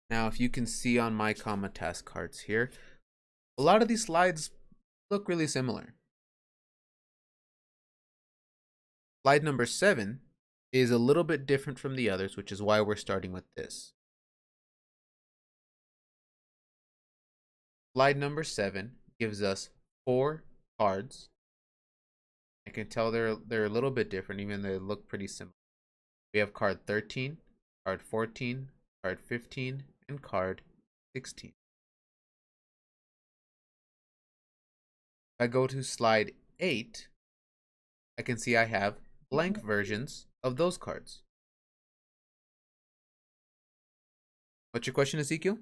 Now, if you can see on my comma task cards here, a lot of these slides look really similar. Slide number 7 is a little bit different from the others, which is why we're starting with this. Slide number 7 gives us 4 cards. I can tell they're a little bit different, even though they look pretty similar. We have card 13, card 14, card 15, and card 16. If I go to slide 8, I can see I have blank versions of those cards. What's your question, Ezekiel?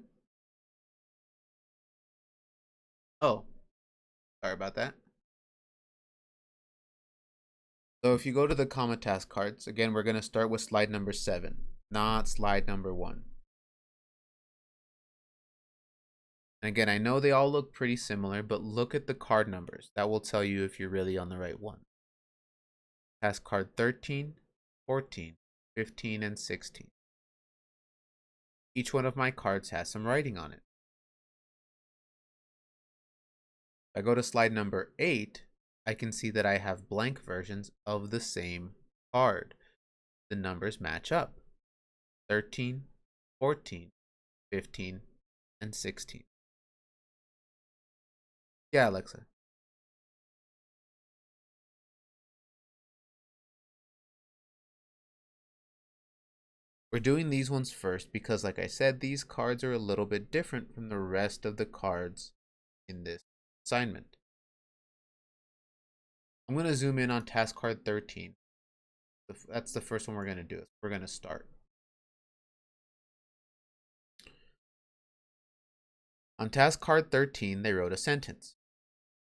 Oh, sorry about that. So if you go to the comma task cards, again, we're going to start with slide number 7, not slide number 1. And again, I know they all look pretty similar, but look at the card numbers. That will tell you if you're really on the right one. Task card 13, 14, 15, and 16. Each one of my cards has some writing on it. If I go to slide number 8, I can see that I have blank versions of the same card. The numbers match up. 13, 14, 15, and 16. Yeah, Alexa. We're doing these ones first because, like I said, these cards are a little bit different from the rest of the cards in this assignment. I'm going to zoom in on task card 13. That's the first one we're going to do. We're going to start. On task card 13, they wrote a sentence.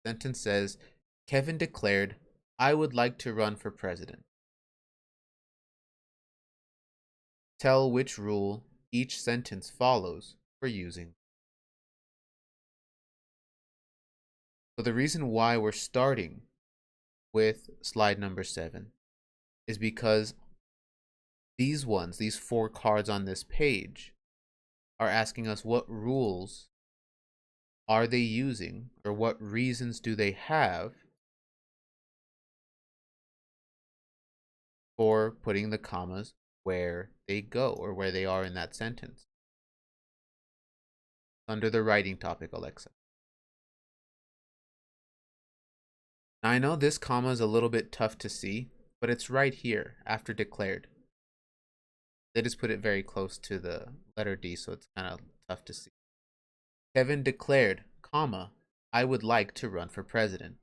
The sentence says, Kevin declared, I would like to run for president. Tell which rule each sentence follows for using. So the reason why we're starting with slide number 7 is because these 4 cards on this page are asking us what rules are they using, or what reasons do they have for putting the commas where they go or where they are in that sentence. Under the writing topic, Alexa. Now I know this comma is a little bit tough to see, but it's right here after declared. They just put it very close to the letter D, so it's kind of tough to see. Kevin declared, comma, I would like to run for president.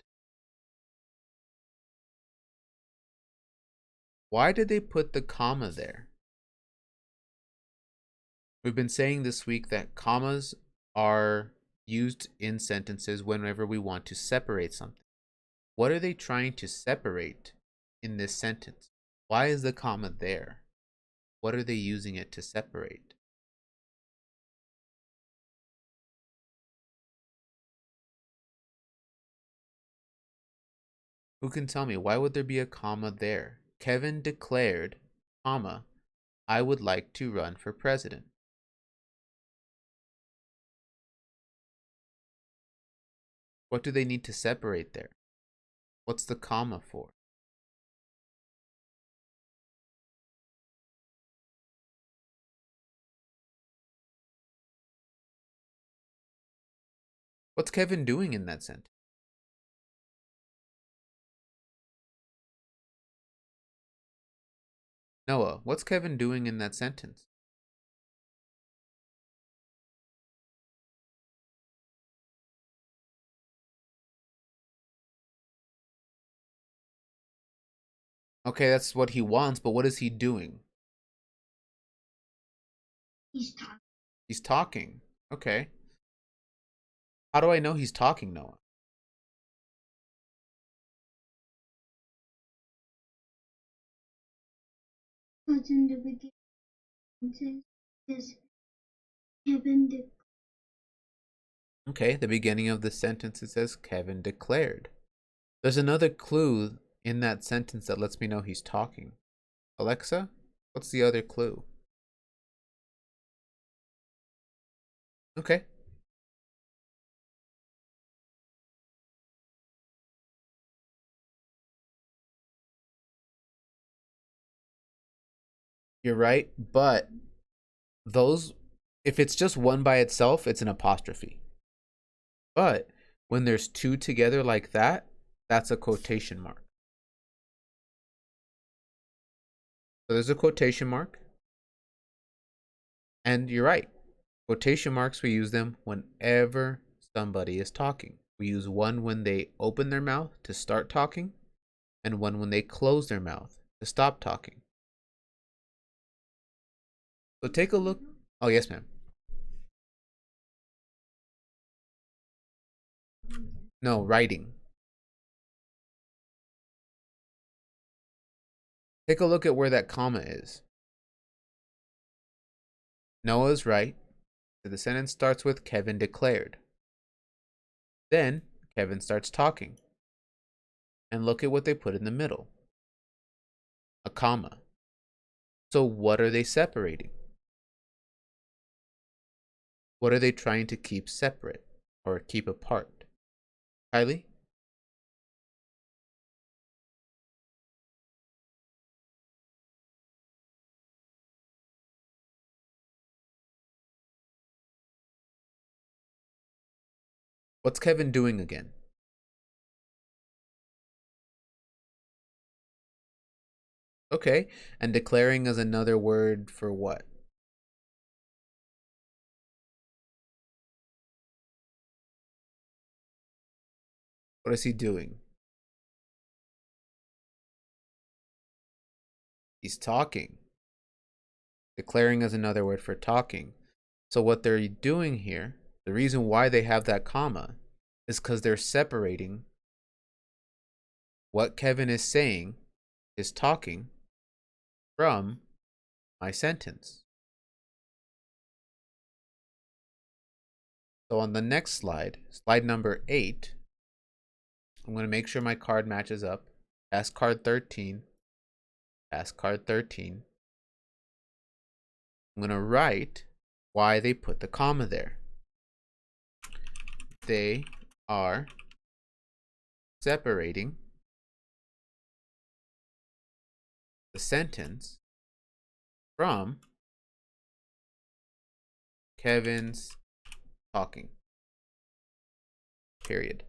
Why did they put the comma there? We've been saying this week that commas are used in sentences whenever we want to separate something. What are they trying to separate in this sentence? Why is the comma there? What are they using it to separate? Who can tell me? Why would there be a comma there? Kevin declared, comma, I would like to run for president. What do they need to separate there? What's the comma for? What's Kevin doing in that sentence? Noah, what's Kevin doing in that sentence? Okay, that's what he wants, but what is he doing? He's talking. He's talking. Okay. How do I know he's talking, Noah? What's in the beginning says Kevin declared. Okay, the beginning of the sentence it says Kevin declared. There's another clue in that sentence that lets me know he's talking. Alexa, what's the other clue? Okay. You're right, but those, if it's just one by itself, it's an apostrophe. But when there's two together like that, that's a quotation mark. So there's a quotation mark, and you're right. Quotation marks, we use them whenever somebody is talking. We use one when they open their mouth to start talking, and one when they close their mouth to stop talking. So take a look. Oh, yes, ma'am. No, writing. Take a look at where that comma is. Noah's right. So the sentence starts with Kevin declared. Then Kevin starts talking. And look at what they put in the middle. A comma. So what are they separating? What are they trying to keep separate or keep apart? Kylie? What's Kevin doing again? Okay, and declaring is another word for what? What is he doing? He's talking. Declaring is another word for talking. So what they're doing here, the reason why they have that comma, is because they're separating what Kevin is saying, is talking, from my sentence. So on the next slide, slide number 8, I'm going to make sure my card matches up. Pass card 13. Pass card 13. I'm going to write why they put the comma there. They are separating the sentence from Kevin's talking. Period.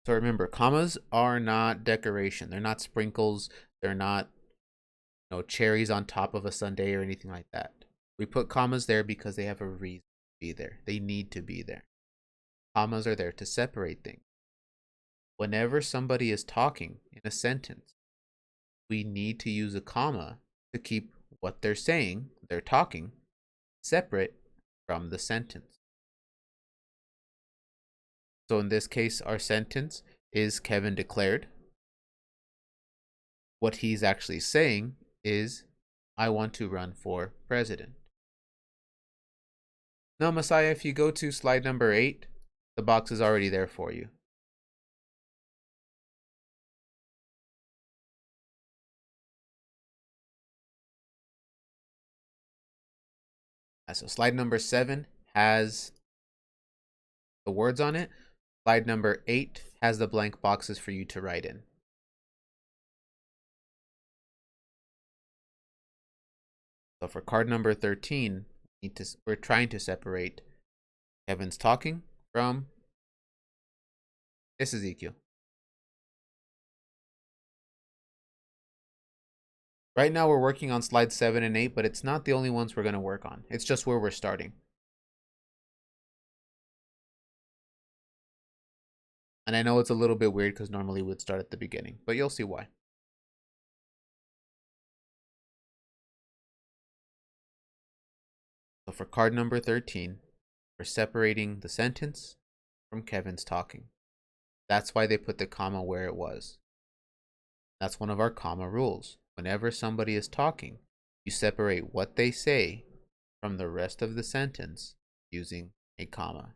So remember, commas are not decoration. They're not sprinkles. They're not, cherries on top of a sundae or anything like that. We put commas there because they have a reason to be there. They need to be there. Commas are there to separate things. Whenever somebody is talking in a sentence, we need to use a comma to keep what they're saying, they're talking, separate from the sentence. So in this case, our sentence is Kevin declared. What he's actually saying is, I want to run for president. Now, Messiah, if you go to slide number 8, the box is already there for you. So slide number 7 has the words on it. Slide number 8 has the blank boxes for you to write in. So for card number 13, we're trying to separate Kevin's talking from this Ezekiel. Right now we're working on slides 7 and 8, but it's not the only ones we're going to work on. It's just where we're starting. And I know it's a little bit weird because normally we'd start at the beginning, but you'll see why. So for card number 13, we're separating the sentence from Kevin's talking. That's why they put the comma where it was. That's one of our comma rules. Whenever somebody is talking, you separate what they say from the rest of the sentence using a comma.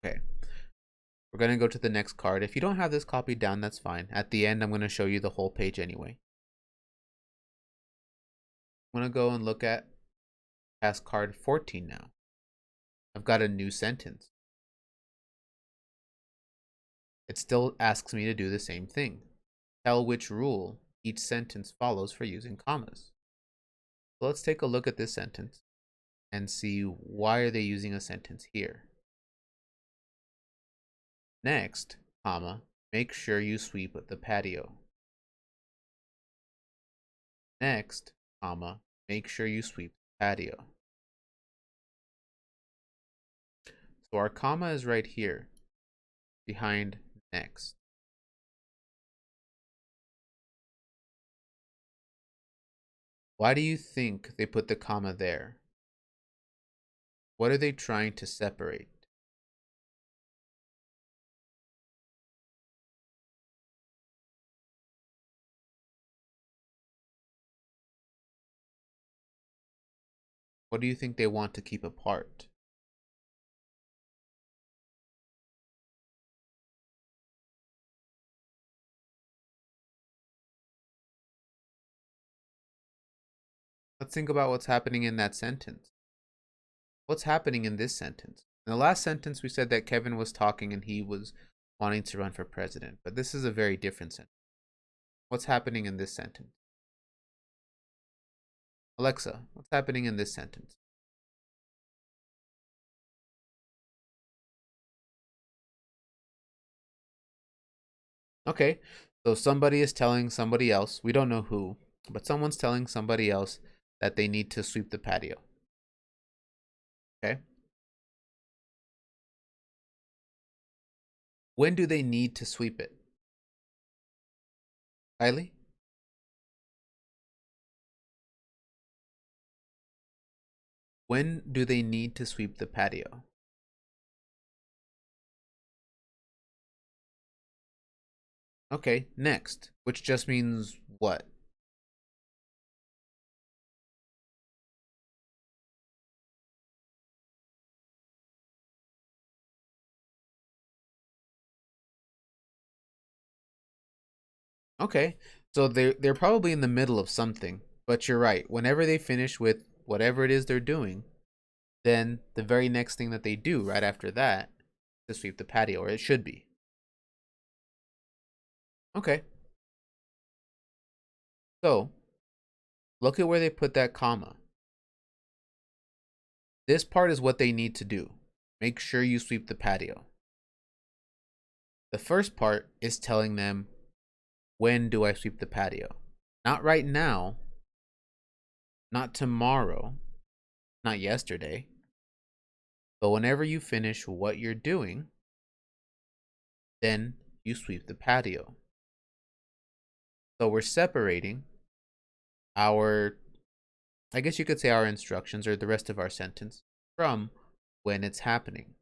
Okay. We're going to go to the next card. If you don't have this copied down, that's fine. At the end, I'm going to show you the whole page anyway. I'm going to go and look at past card 14 now. I've got a new sentence. It still asks me to do the same thing. Tell which rule each sentence follows for using commas. So let's take a look at this sentence and see why are they using a sentence here. Next, comma, make sure you sweep the patio. Next, comma, make sure you sweep the patio. So our comma is right here behind next. Why do you think they put the comma there? What are they trying to separate? What do you think they want to keep apart? Let's think about what's happening in that sentence. What's happening in this sentence? In the last sentence, we said that Kevin was talking and he was wanting to run for president, but this is a very different sentence. What's happening in this sentence? Alexa, what's happening in this sentence? Okay, so somebody is telling somebody else, we don't know who, but someone's telling somebody else that they need to sweep the patio. Okay? When do they need to sweep it? Kylie? When do they need to sweep the patio? Okay, next, which just means what? Okay, so they're probably in the middle of something, but you're right. Whenever they finish with whatever it is they're doing, then the very next thing that they do right after that is to sweep the patio, or it should be. Okay, so look at where they put that comma. This part is what they need to do. Make sure you sweep the patio. The first part is telling them, when do I sweep the patio? Not right now, not tomorrow, not yesterday, but whenever you finish what you're doing, then you sweep the patio. So we're separating our, I guess you could say our instructions or the rest of our sentence from when it's happening.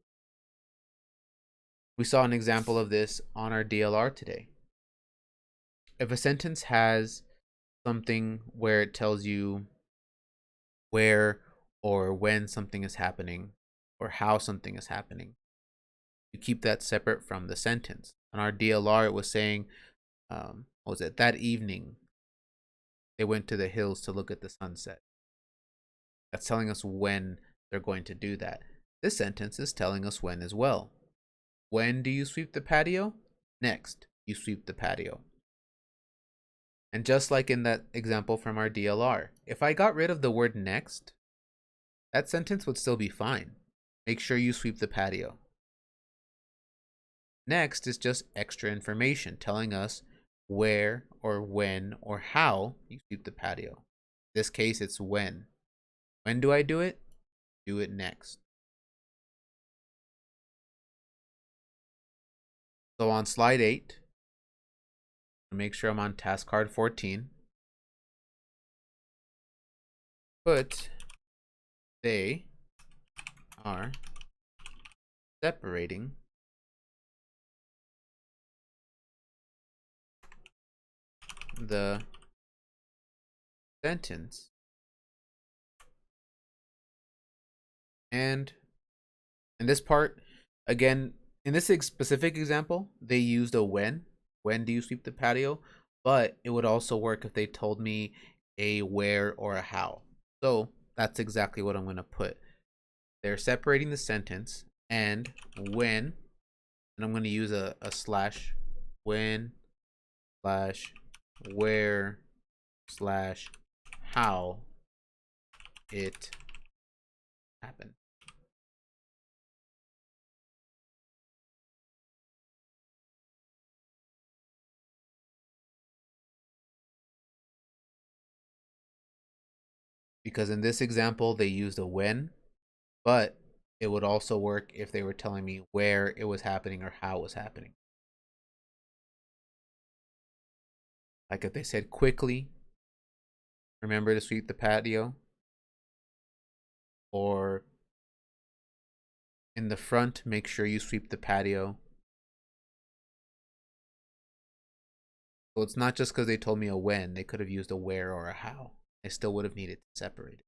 We saw an example of this on our DLR today. If a sentence has something where it tells you where or when something is happening or how something is happening, you keep that separate from the sentence. On our DLR, it was saying, what was it? That evening, they went to the hills to look at the sunset. That's telling us when they're going to do that. This sentence is telling us when as well. When do you sweep the patio? Next, you sweep the patio. And just like in that example from our DLR, if I got rid of the word next, that sentence would still be fine. Make sure you sweep the patio. Next is just extra information telling us where or when or how you sweep the patio. In this case, it's when. When do I do it? Do it next. So on slide 8, make sure I'm on task card 14. Put they are separating the sentence and in this part Again, in this specific example, they used a when. When do you sweep the patio? But it would also work if they told me a where or a how. So that's exactly what I'm going to put. They're separating the sentence and when, and I'm going to use a slash when slash where slash how it happened. Because in this example, they used a when, but it would also work if they were telling me where it was happening or how it was happening. Like if they said quickly, remember to sweep the patio, or in the front, make sure you sweep the patio. So it's not just because they told me a when, they could have used a where or a how. I still would have needed to separate it.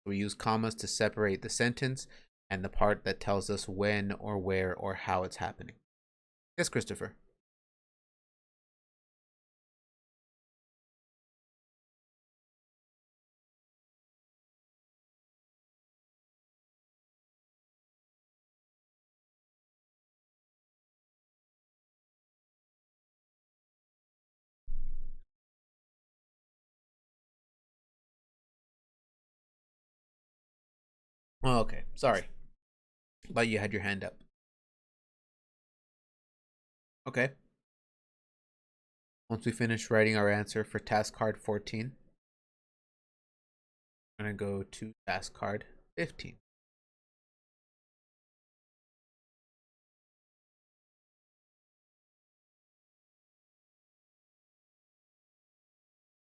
We use commas to separate the sentence and the part that tells us when or where or how it's happening. Yes, Christopher. Oh, okay. Sorry. Thought you had your hand up. Okay. Once we finish writing our answer for task card 14, I'm going to go to task card 15.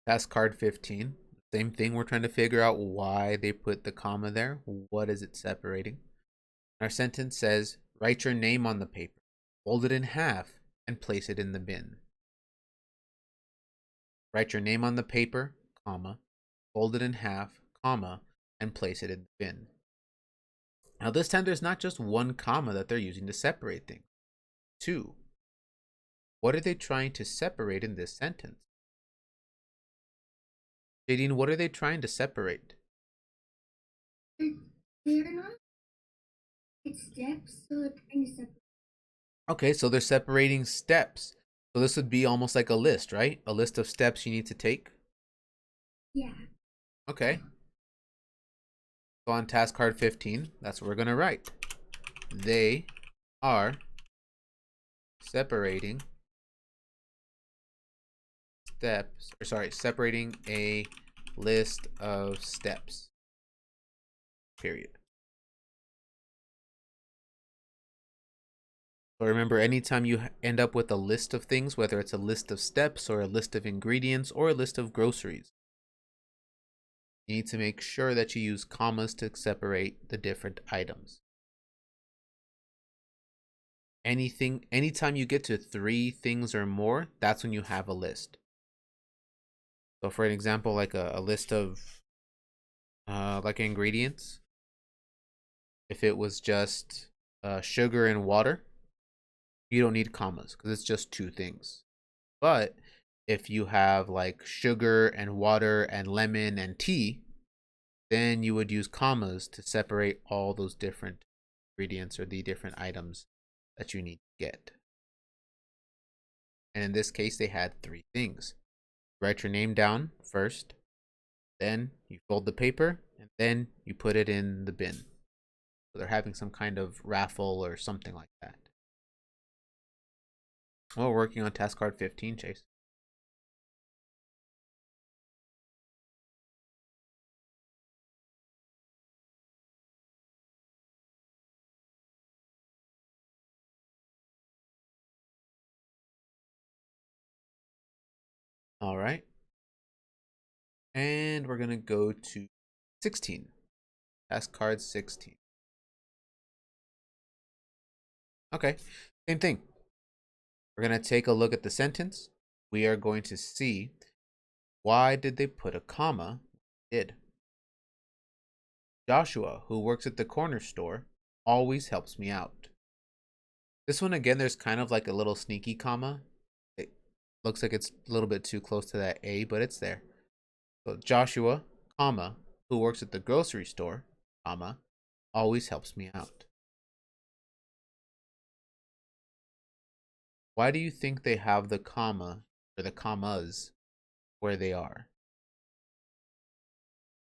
Task card 15. Same thing. We're trying to figure out why they put the comma there. What is it separating? Our sentence says, write your name on the paper, fold it in half, and place it in the bin. Write your name on the paper, comma, fold it in half, comma, and place it in the bin. Now this time there's not just one comma that they're using to separate things. Two. What are they trying to separate in this sentence? Jadine, what are they trying to separate? They're not. It's steps, so they're trying to separate. Okay, so they're separating steps. So this would be almost like a list, right? A list of steps you need to take. Yeah. Okay. So on task card 15, that's what we're going to write. They are separating steps, or sorry, separating a list of steps. Period. So remember, anytime you end up with a list of things, whether it's a list of steps or a list of ingredients or a list of groceries, you need to make sure that you use commas to separate the different items. Anytime you get to 3 things or more, that's when you have a list. So for an example, like a list of like ingredients, if it was just sugar and water, you don't need commas because it's just 2 things. But if you have like sugar and water and lemon and tea, then you would use commas to separate all those different ingredients or the different items that you need to get. And in this case, they had 3 things. Write your name down first, then you fold the paper, and then you put it in the bin. So they're having some kind of raffle or something like that. Well, we're working on task card 15, Chase. All right. And we're going to go to 16. Task card 16. Okay, same thing. We're going to take a look at the sentence. We are going to see why did they put a comma? Did. Joshua, who works at the corner store, always helps me out. This one again, there's kind of like a little sneaky comma. It looks like it's a little bit too close to that A, but it's there. So Joshua, comma, who works at the grocery store, comma, always helps me out. Why do you think they have the comma or the commas where they are?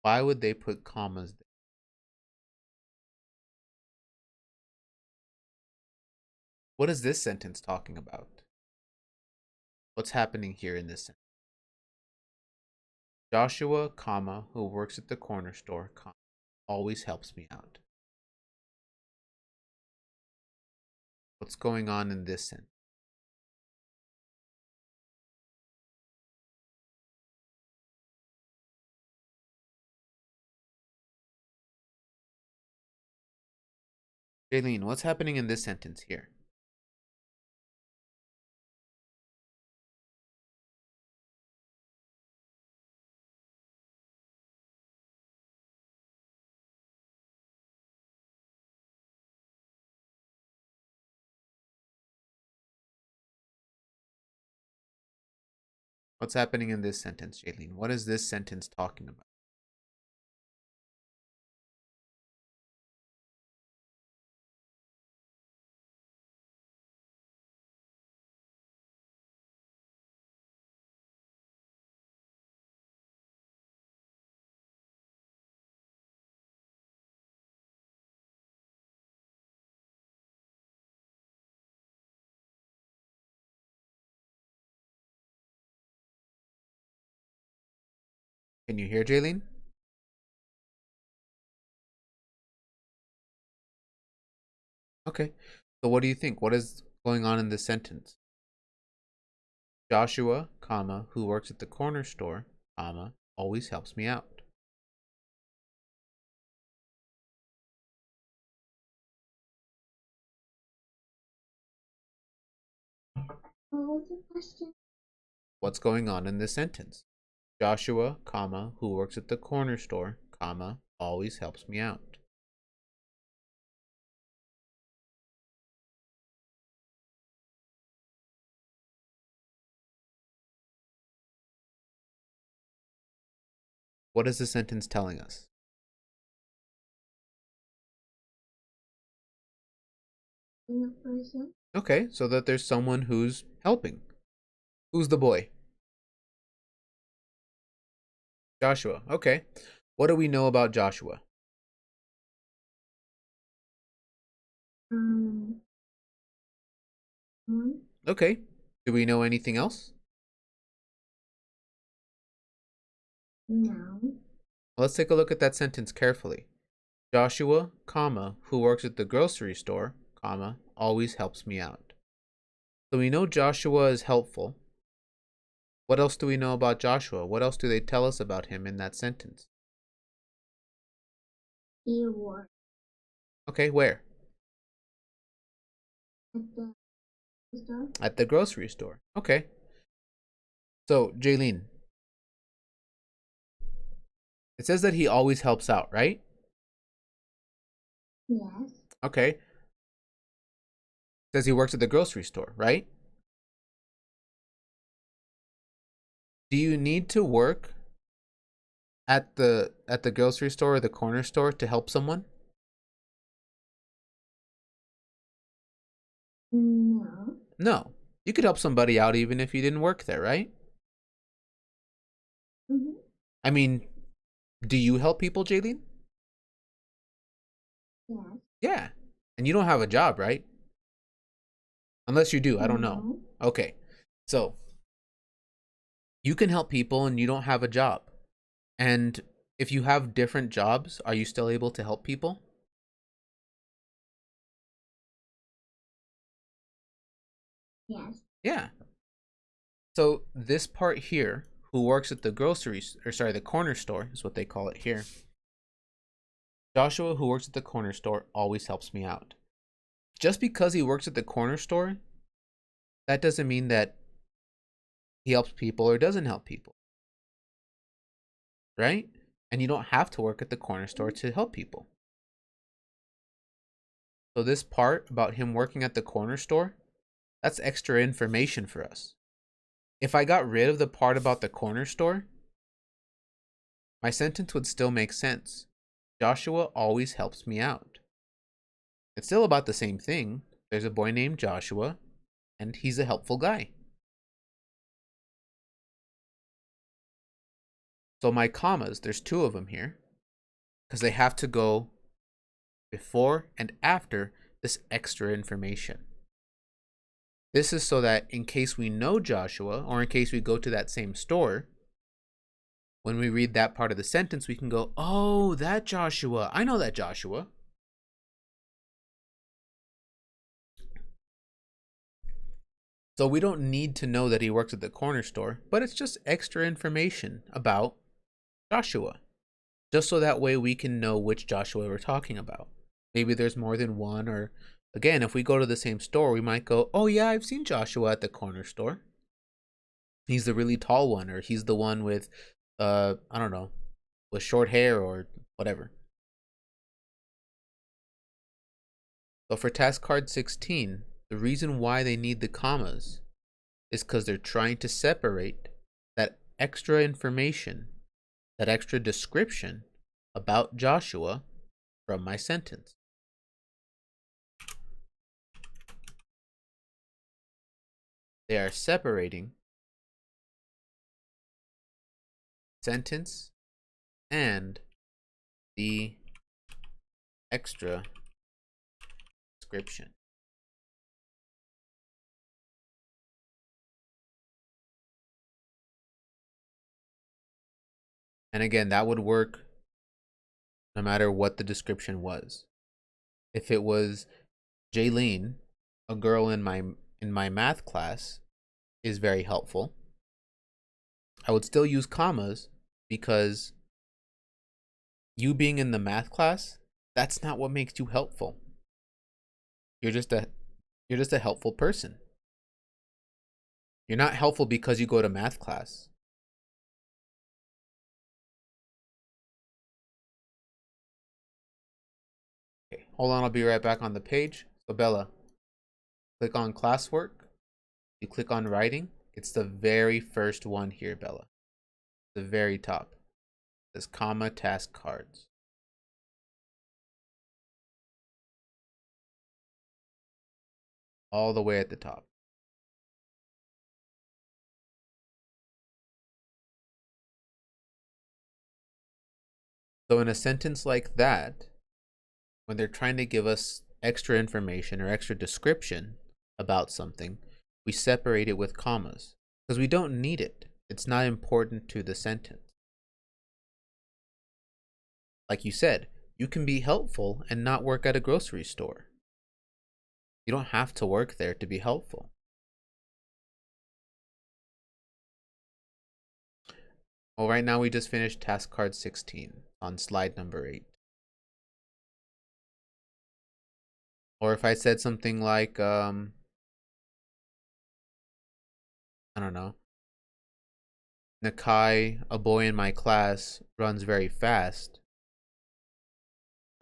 Why would they put commas there? What is this sentence talking about? What's happening here in this sentence? Joshua, comma, who works at the corner store, comma, always helps me out. What's going on in this sentence? Jaylene, what's happening in this sentence here? What's happening in this sentence, Jaylene? What is this sentence talking about? Can you hear Jaylene? Okay. So what do you think? What is going on in this sentence? Joshua, comma, who works at the corner store, comma, always helps me out. What was the question? What's going on in this sentence? Joshua, comma, who works at the corner store, comma, always helps me out. What is the sentence telling us? In a person? Okay, so that there's someone who's helping. Who's the boy? Joshua. Okay. What do we know about Joshua? Um, one? Okay. Do we know anything else? No. Let's take a look at that sentence carefully. Joshua, comma, who works at the grocery store, comma, always helps me out. So we know Joshua is helpful. What else do we know about Joshua? What else do they tell us about him in that sentence? He worked Okay, where? at the store? At the grocery store. Okay. So, Jaylene, it says that he always helps out, right? Yes. Okay. It says he works at the grocery store, right? Do you need to work at the grocery store or the corner store to help someone? No. No. You could help somebody out even if you didn't work there, right? Mm-hmm. I mean, do you help people, Jaylene? Yes. Yeah. And you don't have a job, right? Unless you do, I don't know. No. Okay. So, you can help people and you don't have a job. And if you have different jobs, are you still able to help people? Yes. Yeah. So this part here, who works at the the corner store is what they call it here. Joshua, who works at the corner store, always helps me out. Just because he works at the corner store, that doesn't mean that he helps people or doesn't help people. Right? And you don't have to work at the corner store to help people. So this part about him working at the corner store, that's extra information for us. If I got rid of the part about the corner store, my sentence would still make sense. Joshua always helps me out. It's still about the same thing. There's a boy named Joshua, and he's a helpful guy. So my commas, there's 2 of them here, because they have to go before and after this extra information. This is so that in case we know Joshua, or in case we go to that same store, when we read that part of the sentence, we can go, oh, that Joshua. I know that Joshua. So we don't need to know that he works at the corner store, but it's just extra information about Joshua. Just so that way we can know which Joshua we're talking about. Maybe there's more than one, or again, if we go to the same store, we might go, oh yeah, I've seen Joshua at the corner store. He's the really tall one, or he's the one with, I don't know, with short hair or whatever. So for task card 16, the reason why they need the commas is because they're trying to separate that extra information, that extra description about Joshua from my sentence. They are separating sentence and the extra description. And again, that would work no matter what the description was. If it was Jaylene, a girl in my math class, is very helpful, I would still use commas because you being in the math class, that's not what makes you helpful. You're just a helpful person. You're not helpful because you go to math class. Okay, hold on, I'll be right back on the page. So Bella, click on classwork. You click on writing. It's the very first one here, Bella. The very top. It says comma task cards. All the way at the top. So in a sentence like that, when they're trying to give us extra information or extra description about something, we separate it with commas because we don't need it. It's not important to the sentence. Like you said, you can be helpful and not work at a grocery store. You don't have to work there to be helpful. Well, right now we just finished task card 16 on slide number 8. Or if I said something like, I don't know, Nakai, a boy in my class, runs very fast.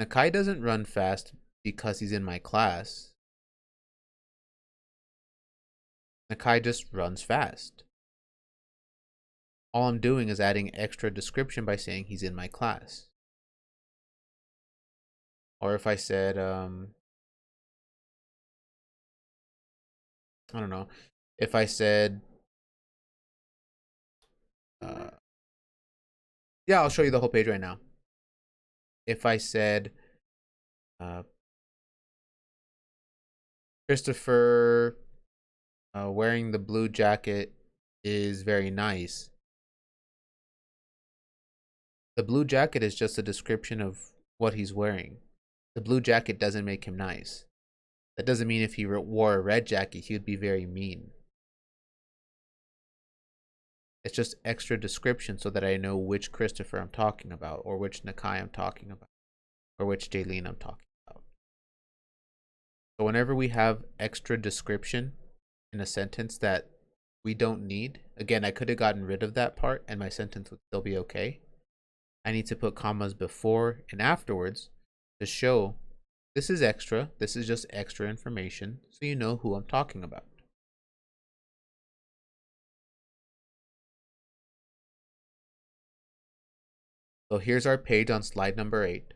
Nakai doesn't run fast because he's in my class. Nakai just runs fast. All I'm doing is adding extra description by saying he's in my class. Or if I said, I don't know, if I said, yeah, I'll show you the whole page right now. If I said, Christopher wearing the blue jacket is very nice. The blue jacket is just a description of what he's wearing. The blue jacket doesn't make him nice. That doesn't mean if he wore a red jacket, he would be very mean. It's just extra description so that I know which Christopher I'm talking about, or which Nakai I'm talking about, or which Jaylene I'm talking about. So whenever we have extra description in a sentence that we don't need, again, I could have gotten rid of that part and my sentence would still be okay. I need to put commas before and afterwards to show this is extra. This is just extra information so you know who I'm talking about. So here's our page on slide number 8,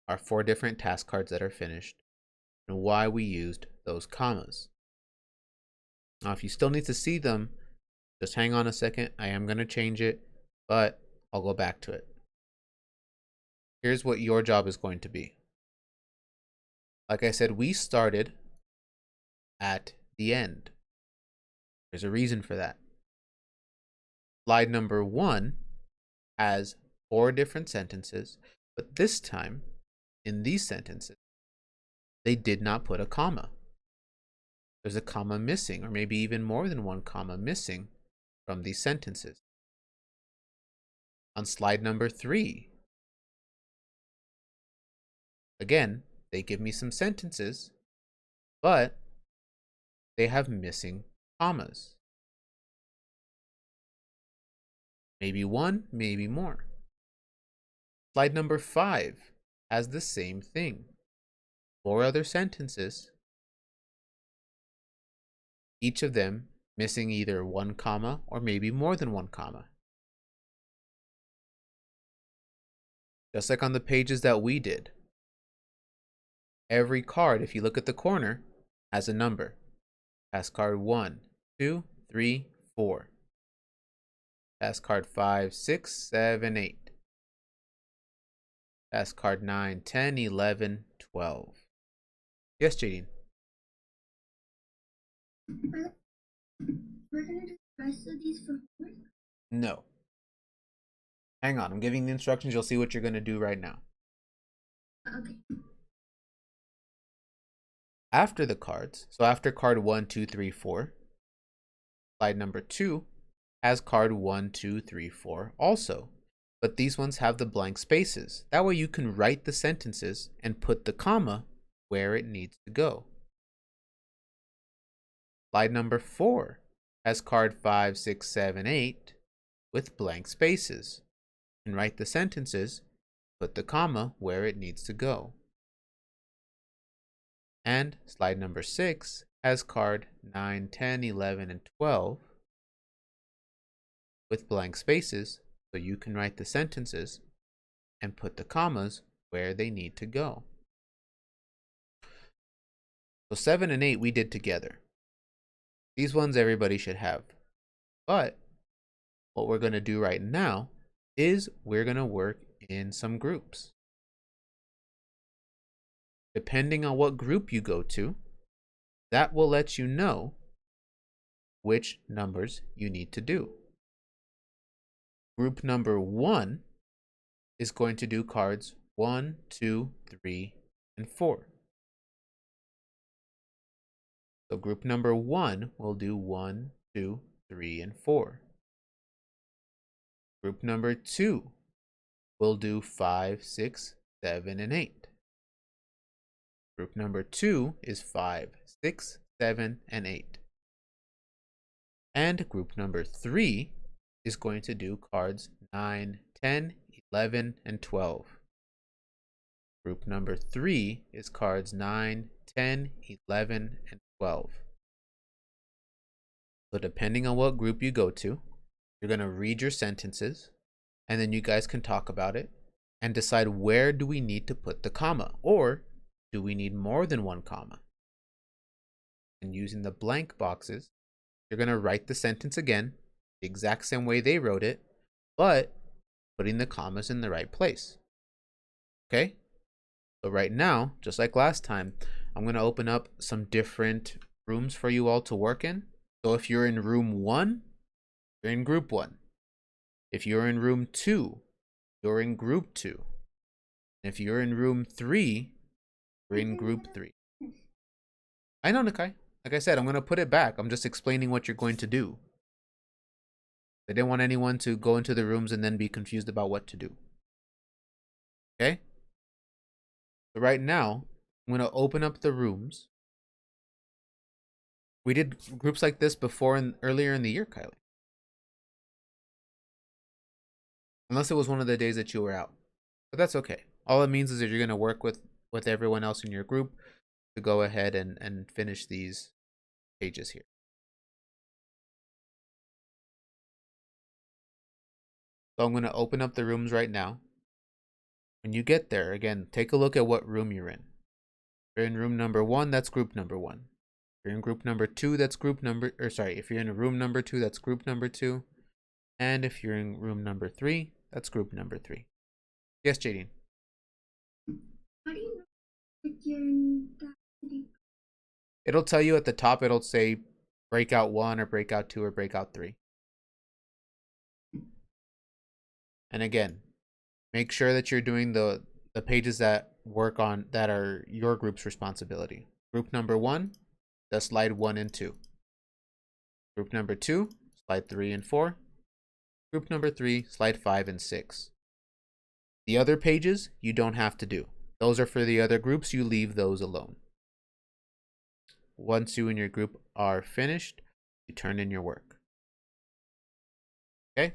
our 4 different task cards that are finished, and why we used those commas. Now, if you still need to see them, just hang on a second. I am going to change it, but I'll go back to it. Here's what your job is going to be. Like I said, we started at the end. There's a reason for that. Slide number 1 has 4 different sentences, but this time, in these sentences, they did not put a comma. There's a comma missing, or maybe even more than one comma missing from these sentences. On slide number 3, again, they give me some sentences, but they have missing commas. Maybe one, maybe more. Slide number 5 has the same thing. 4 other sentences, each of them missing either one comma or maybe more than one comma. Just like on the pages that we did. Every card, if you look at the corner, has a number. Task card 1, 2, 3, 4. Task card 5, 6, 7, 8. Task card 9, 10, 11, 12. Yes, Jadine? We're gonna do the rest of these for homework? No. Hang on, I'm giving the instructions. You'll see what you're going to do right now. Okay. After the cards, so after card 1, 2, 3, 4, slide number 2 has card 1, 2, 3, 4 also. But these ones have the blank spaces. That way you can write the sentences and put the comma where it needs to go. Slide number 4 has card 5, 6, 7, 8 with blank spaces. You can write the sentences, put the comma where it needs to go. And slide number 6 has card 9, 10, 11, and 12 with blank spaces, so you can write the sentences and put the commas where they need to go. So 7 and 8 we did together. These ones everybody should have. But what we're going to do right now is we're going to work in some groups. Depending on what group you go to, that will let you know which numbers you need to do. Group number 1 is going to do cards 1, 2, 3, and 4. So group number 1 will do 1, 2, 3, and 4. Group number 2 will do 5, 6, 7, and 8. Group number 2 is 5, 6, 7, and 8. And group number 3 is going to do cards 9, 10, 11, and 12. Group number 3 is cards 9, 10, 11, and 12. So depending on what group you go to, you're going to read your sentences, and then you guys can talk about it and decide where do we need to put the comma, or do we need more than one comma? And using the blank boxes, you're going to write the sentence again, the exact same way they wrote it, but putting the commas in the right place. Okay? So right now, just like last time, I'm going to open up some different rooms for you all to work in. So if you're in room 1, you're in group 1. If you're in room 2, you're in group 2. And if you're in room 3, you're in group 3. I know, Nakai. Like I said, I'm going to put it back. I'm just explaining what you're going to do. I didn't want anyone to go into the rooms and then be confused about what to do. Okay? So right now, I'm going to open up the rooms. We did groups like this before and earlier in the year, Kylie. Unless it was one of the days that you were out. But that's okay. All it means is that you're going to work with everyone else in your group to go ahead and finish these pages here. So I'm going to open up the rooms right now. When you get there, again, take a look at what room you're in. If you're in room number 1, that's group number 1. If you're in group number 2, that's group number, or sorry, if you're in room number 2, that's group number 2. And if you're in room number 3, that's group number 3. Yes, Jadine? How do you know that you're in that city? It'll tell you at the top, it'll say breakout 1 or breakout 2 or breakout 3. And again, make sure that you're doing the pages that work on that are your group's responsibility. Group number 1, that's slide 1 and 2. Group number 2, slide 3 and 4. Group number 3, slide 5 and 6. The other pages you don't have to do. Those are for the other groups. You leave those alone. Once you and your group are finished, you turn in your work. Okay?